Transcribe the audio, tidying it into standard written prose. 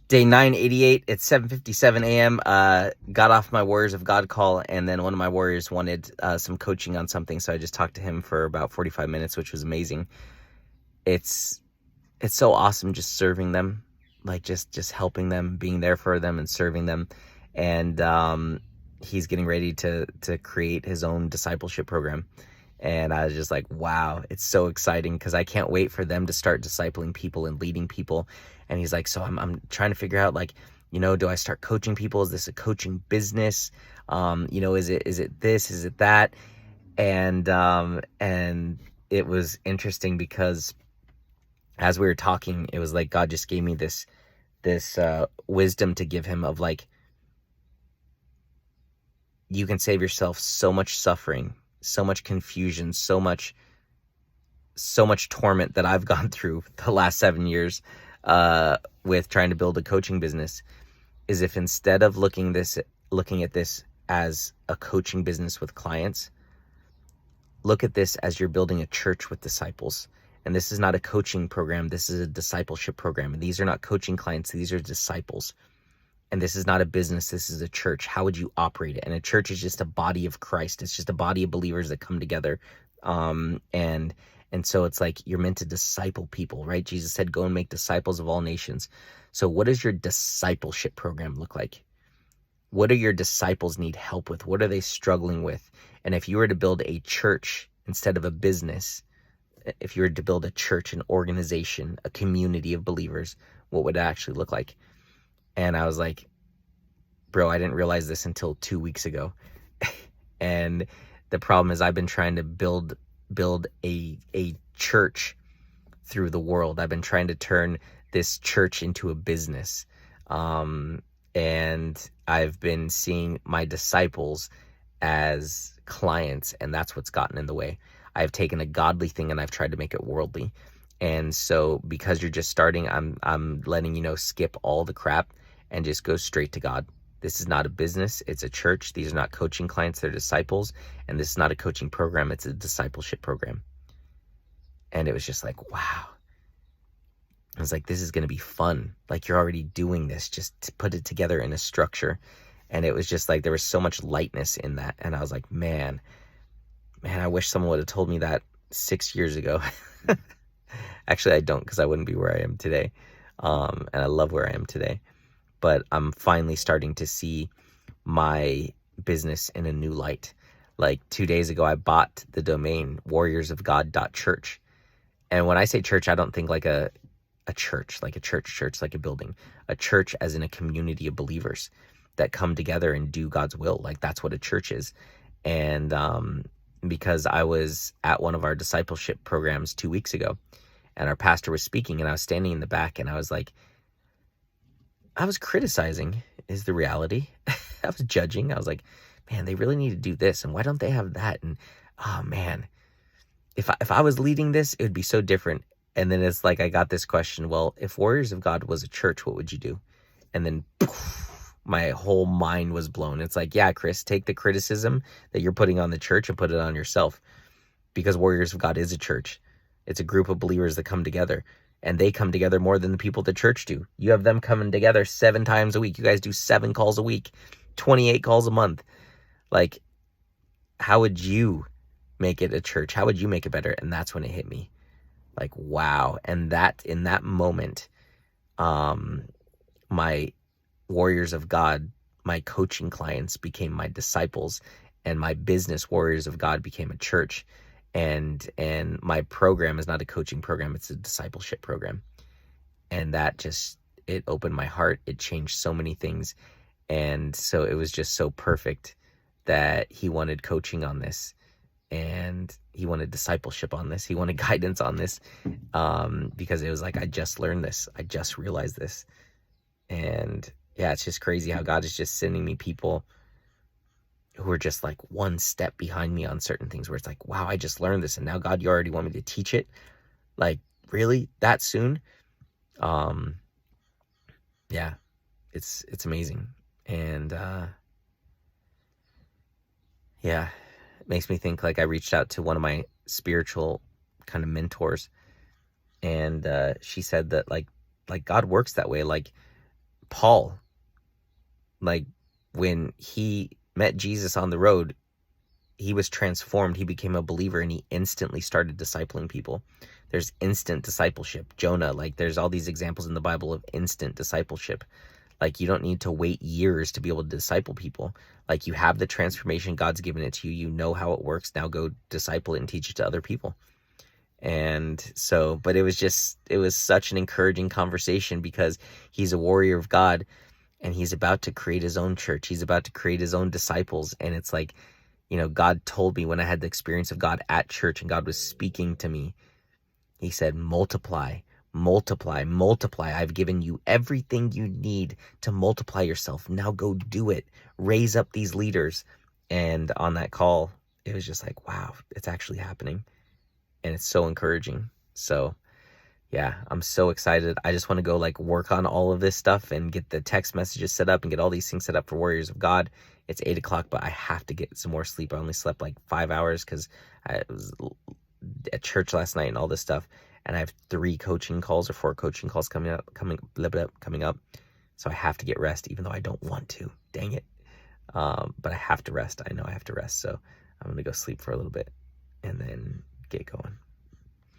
Day 988, it's 7:57 a.m. Got off my Warriors of God call, and then one of my warriors wanted some coaching on something, so I just talked to him for about 45 minutes, which was amazing. It's so awesome just serving them, like just helping them, being there for them and serving them. And he's getting ready to create his own discipleship program. And I was just like, wow, it's so exciting because I can't wait for them to start discipling people and leading people. And he's like, so I'm trying to figure out, like, do I start coaching people? Is this a coaching business? Is it this? Is it that? And it was interesting because as we were talking, it was like God just gave me this wisdom to give him of, like, you can save yourself so much suffering, so much confusion, so much torment that I've gone through the last 7 years with trying to build a coaching business, is if instead of looking at this as a coaching business with clients, look at this as you're building a church with disciples. And this is not a coaching program, this is a discipleship program. And these are not coaching clients, these are disciples. And this is not a business, this is a church. How would you operate it? And a church is just a body of Christ. It's just a body of believers that come together. And so it's like you're meant to disciple people, right? Jesus said, go and make disciples of all nations. So what does your discipleship program look like? What do your disciples need help with? What are they struggling with? And if you were to build a church instead of a business, if you were to build a church, an organization, a community of believers, what would it actually look like? And I was like, bro, I didn't realize this until 2 weeks ago. And the problem is I've been trying to build a church through the world. I've been trying to turn this church into a business. And I've been seeing my disciples as clients, and that's what's gotten in the way. I've taken a godly thing and I've tried to make it worldly. And so because you're just starting, I'm letting skip all the crap and just go straight to God. This is not a business, it's a church. These are not coaching clients, they're disciples. And this is not a coaching program, it's a discipleship program. And it was just like, wow. I was like, this is going to be fun. Like, you're already doing this, just to put it together in a structure. And it was just like, there was so much lightness in that. And I was like, man, I wish someone would have told me that 6 years ago. Actually, I don't, because I wouldn't be where I am today. And I love where I am today. But I'm finally starting to see my business in a new light. Like 2 days ago, I bought the domain warriorsofgod.church. And when I say church, I don't think like a church, like a church, like a building. A church as in a community of believers that come together and do God's will. Like, that's what a church is. And because I was at one of our discipleship programs 2 weeks ago, and our pastor was speaking, and I was standing in the back, and I was like, I was criticizing is the reality. I was judging. I was like, man, they really need to do this, and why don't they have that? And oh man, if I was leading this, it would be so different. And then it's like I got this question, well, if Warriors of God was a church, what would you do? And then poof, my whole mind was blown. It's like, yeah, Chris, take the criticism that you're putting on the church and put it on yourself, because Warriors of God is a church. It's a group of believers that come together, and they come together more than the people at the church do. You have them coming together 7 times a week. You guys do 7 calls a week, 28 calls a month. Like, how would you make it a church? How would you make it better? And that's when it hit me. Like, wow. And that, in that moment, my Warriors of God, my coaching clients became my disciples, and my business Warriors of God became a church. And my program is not a coaching program, it's a discipleship program. And that just, it opened my heart. It changed so many things. And so it was just so perfect that he wanted coaching on this, and he wanted discipleship on this. He wanted guidance on this, because it was like, I just learned this. I just realized this. And yeah, it's just crazy how God is just sending me people who are just like one step behind me on certain things, where it's like, wow, I just learned this, and now God, you already want me to teach it? Like, really? That soon? Yeah, it's amazing. And yeah, it makes me think, like, I reached out to one of my spiritual kind of mentors, and she said that like God works that way. Like, Paul, like when he met Jesus on the road, he was transformed. He became a believer and he instantly started discipling people. There's instant discipleship. Jonah, like there's all these examples in the Bible of instant discipleship. Like you don't need to wait years to be able to disciple people. Like you have the transformation, God's given it to you. You know how it works. Now go disciple it and teach it to other people. And so, but it was such an encouraging conversation because he's a warrior of God and he's about to create his own church. He's about to create his own disciples. And it's like, God told me when I had the experience of God at church and God was speaking to me, he said, multiply, multiply, multiply. I've given you everything you need to multiply yourself. Now go do it. Raise up these leaders. And on that call, it was just like, wow, it's actually happening. And it's so encouraging. So yeah, I'm so excited. I just want to go like work on all of this stuff and get the text messages set up and get all these things set up for Warriors of God. It's 8 o'clock, but I have to get some more sleep. I only slept like 5 hours because I was at church last night and all this stuff. And I have 3 coaching calls or 4 coaching calls coming up. So I have to get rest, even though I don't want to. Dang it. But I have to rest. I know I have to rest. So I'm going to go sleep for a little bit and then get going.